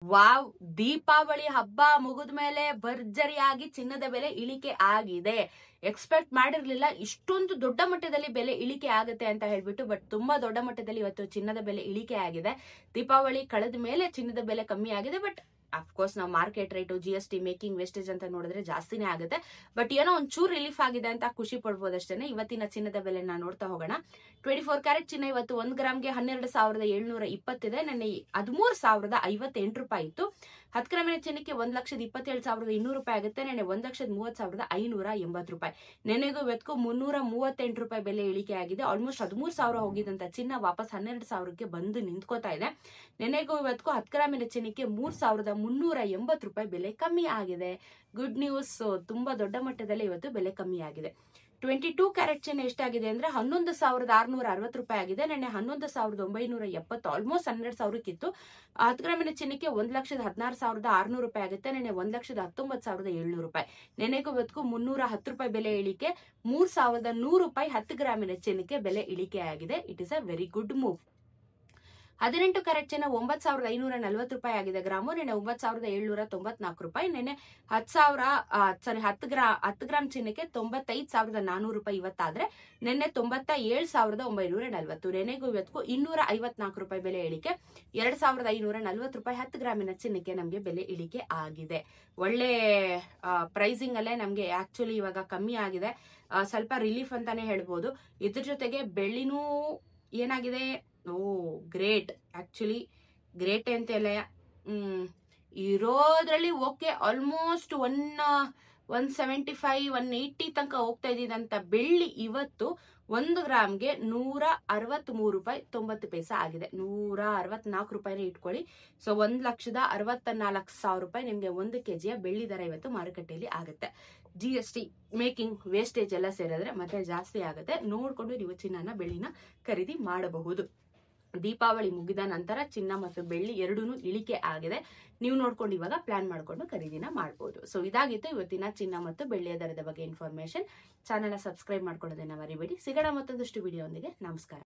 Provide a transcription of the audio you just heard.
Wow, Deepavali ಹಬ್ಬ ಮುಗಿದ ಮೇಲೆ ಭರ್ಜರಿಯಾಗಿ ಚಿನ್ನದ ಬೆಲೆ ಇಳಿಕೆ ಆಗಿದೆ. ಎಕ್ಸ್ಪೆಕ್ಟ್ ಮಾಡಿರ್ಲಿಲ್ಲ ಇಷ್ಟೊಂದು ದೊಡ್ಡ ಮಟ್ಟದಲ್ಲಿ ಬೆಲೆ ಇಳಿಕೆ ಆಗುತ್ತೆ ಅಂತ ಹೇಳ್ಬಿಟ್ಟು. ಬಟ್ ತುಂಬಾ ದೊಡ್ಡ ಮಟ್ಟದಲ್ಲಿ ಇವತ್ತು ಚಿನ್ನದ ಬೆಲೆ ಇಳಿಕೆ ಆಗಿದೆ. ದೀಪಾವಳಿ ಕಳೆದ ಮೇಲೆ ಚಿನ್ನದ ಬೆಲೆ ಕಮ್ಮಿ ಆಗಿದೆ. ಬಟ್ ಅಫ್ಕೋರ್ಸ್ ನಾವು market rate, GST, making wastage ಅಂತ ನೋಡಿದ್ರೆ ಜಾಸ್ತಿನೇ ಆಗುತ್ತೆ. ಬಟ್ ಏನೋ ಒಂಚೂರು ರಿಲೀಫ್ ಆಗಿದೆ ಅಂತ ಖುಷಿ ಪಡ್ಬೋದಷ್ಟೇನೆ. ಇವತ್ತಿನ ಚಿನ್ನದ ಬೆಲೆನ ನೋಡ್ತಾ ಹೋಗೋಣ. 24 ಕ್ಯಾರೆಟ್ ಚಿನ್ನ ಇವತ್ತು 1 ಗ್ರಾಮ್ಗೆ 12,720 ಇದೆ. ನೆನ್ನೆ 13,058 ರೂಪಾಯಿ ಇತ್ತು. 10 ಗ್ರಾಮಿನ ಚಿನ್ನಕ್ಕೆ 1,27,200 ರೂಪಾಯಿ ಆಗುತ್ತೆ. ನೆನ್ನೆ 1,30,580 ರೂಪಾಯಿ. ನೆನೆಗೂ ಇವತ್ತಿಗೂ 338 ರೂಪಾಯಿ ಬೆಲೆ ಇಳಿಕೆ ಆಗಿದೆ. ಆಲ್ಮೋಸ್ಟ್ 13,000 ಹೋಗಿದಂತ ಚಿನ್ನ ವಾಪಸ್ 12,000ಕ್ಕೆ ಬಂದು ನಿಂತ್ಕೋತಾ ಇದೆ. ನೆನೆಗೂ ಇವತ್ತಿಗೂ 10 ಗ್ರಾಮಿನ ಚಿನ್ನಕ್ಕೆ 3,380 ರೂಪಾಯಿ ಬೆಲೆ ಕಮ್ಮಿ ಆಗಿದೆ. Good news. ತುಂಬಾ ದೊಡ್ಡ ಮಟ್ಟದಲ್ಲಿ ಇವತ್ತು ಬೆಲೆ ಕಮ್ಮಿ ಆಗಿದೆ. 22 ಕ್ಯಾರೆಟ್ ಚಿನ್ನ ಎಷ್ಟಾಗಿದೆ ಅಂದ್ರೆ 11,660 ರೂಪಾಯಿ ಆಗಿದೆ. ನೆನ್ನೆ 11,970, ಆಲ್ಮೋಸ್ಟ್ 12,000ಕ್ಕಿತ್ತು. 10 ಗ್ರಾಮಿನ ಚಿನ್ನಕ್ಕೆ 1,16,600 ರೂಪಾಯಿ ಆಗುತ್ತೆ. ನೆನ್ನೆ 1,19,700 ರೂಪಾಯಿ. ನೆನೆಗೂ ಇವತ್ತಿಗೂ 310 ರೂಪಾಯಿ ಬೆಲೆ ಇಳಿಕೆ. 3,100 ರೂಪಾಯಿ 10 ಗ್ರಾಮಿನ ಚಿನ್ನಕ್ಕೆ ಬೆಲೆ ಇಳಿಕೆ ಆಗಿದೆ. It is a very good move. 18 carrot ಚಿನ್ನ 9,540 ರೂಪಾಯಿ ಆಗಿದೆ ಗ್ರಾಮು. ನೆನ್ನೆ 9,794 ರೂಪಾಯಿ. ನೆನ್ನೆ 10 ಗ್ರಾಮ್ ಚಿನ್ನಕ್ಕೆ 95,400 ರೂಪಾಯಿ ಇವತ್ತಾದ್ರೆ, ನೆನ್ನೆ 97,940. ನೆನೆಗೂ ಇವತ್ತಿಗೂ 254 ರೂಪಾಯಿ ಬೆಲೆ ಇಳಿಕೆ. 2,540 ರೂಪಾಯಿ 10 ಗ್ರಾಮಿನ ಚಿನ್ನಕ್ಕೆ ನಮ್ಗೆ ಬೆಲೆ ಇಳಿಕೆ ಆಗಿದೆ. ಒಳ್ಳೆ ಪ್ರೈಸಿಂಗ್ ಅಲ್ಲೇ ನಮ್ಗೆ ಆಕ್ಚುಲಿ ಇವಾಗ ಕಮ್ಮಿ ಆಗಿದೆ. ಸ್ವಲ್ಪ ರಿಲೀಫ್ ಅಂತಾನೆ ಹೇಳ್ಬೋದು. ಇದ್ರ ಜೊತೆಗೆ ಬೆಳ್ಳಿನೂ ಏನಾಗಿದೆ, ಗ್ರೇಟ್, ಆಕ್ಚುಲಿ ಗ್ರೇಟ್ ಅಂತೆಲ್ಲ ಇರೋದ್ರಲ್ಲಿ ಓಕೆ. ಆಲ್ಮೋಸ್ಟ್ 175, 180 ತನಕ ಹೋಗ್ತಾ ಇದ್ದಿದಂತ ಬೆಳ್ಳಿ ಇವತ್ತು 1 ಗ್ರಾಮ್ಗೆ 163 ರೂಪಾಯಿ 90 ಪೈಸೆ ಆಗಿದೆ. 164 ರೂಪಾಯಿನೇ ಇಟ್ಕೊಳ್ಳಿ. ಸೊ 1,64,000 ರೂಪಾಯಿ ನಿಮ್ಗೆ 1 kg ಬೆಳ್ಳಿ ದರ ಇವತ್ತು ಮಾರುಕಟ್ಟೆಯಲ್ಲಿ ಆಗುತ್ತೆ. GST, ಮೇಕಿಂಗ್ ವೇಸ್ಟೇಜ್ ಎಲ್ಲ ಸೇರಿದ್ರೆ ಮತ್ತೆ ಜಾಸ್ತಿ ಆಗುತ್ತೆ. ನೋಡ್ಕೊಂಡು ನೀವು ಚಿನ್ನನ ಬೆಳ್ಳಿನ ಖರೀದಿ ಮಾಡಬಹುದು. ದೀಪಾವಳಿ ಮುಗಿದ ನಂತರ ಚಿನ್ನ ಮತ್ತು ಬೆಳ್ಳಿ ಎರಡೂ ಇಳಿಕೆ ಆಗಿದೆ. ನೀವು ನೋಡ್ಕೊಂಡು ಇವಾಗ ಪ್ಲಾನ್ ಮಾಡ್ಕೊಂಡು ಖರೀದಿನ ಮಾಡಬಹುದು. ಸೊ ಇದಾಗಿತ್ತು ಇವತ್ತಿನ ಚಿನ್ನ ಮತ್ತು ಬೆಳ್ಳಿಯ ದರದ ಬಗ್ಗೆ ಇನ್ಫಾರ್ಮೇಶನ್. ಚಾನೆಲ್ ಸಬ್ಸ್ಕ್ರೈಬ್ ಮಾಡ್ಕೊಳ್ಳೋದನ್ನ ಮರಿಬೇಡಿ. ಸಿಗೋಣ ಮತ್ತೊಂದಷ್ಟು ವಿಡಿಯೋ ಒಂದಿಗೆ. ನಮಸ್ಕಾರ.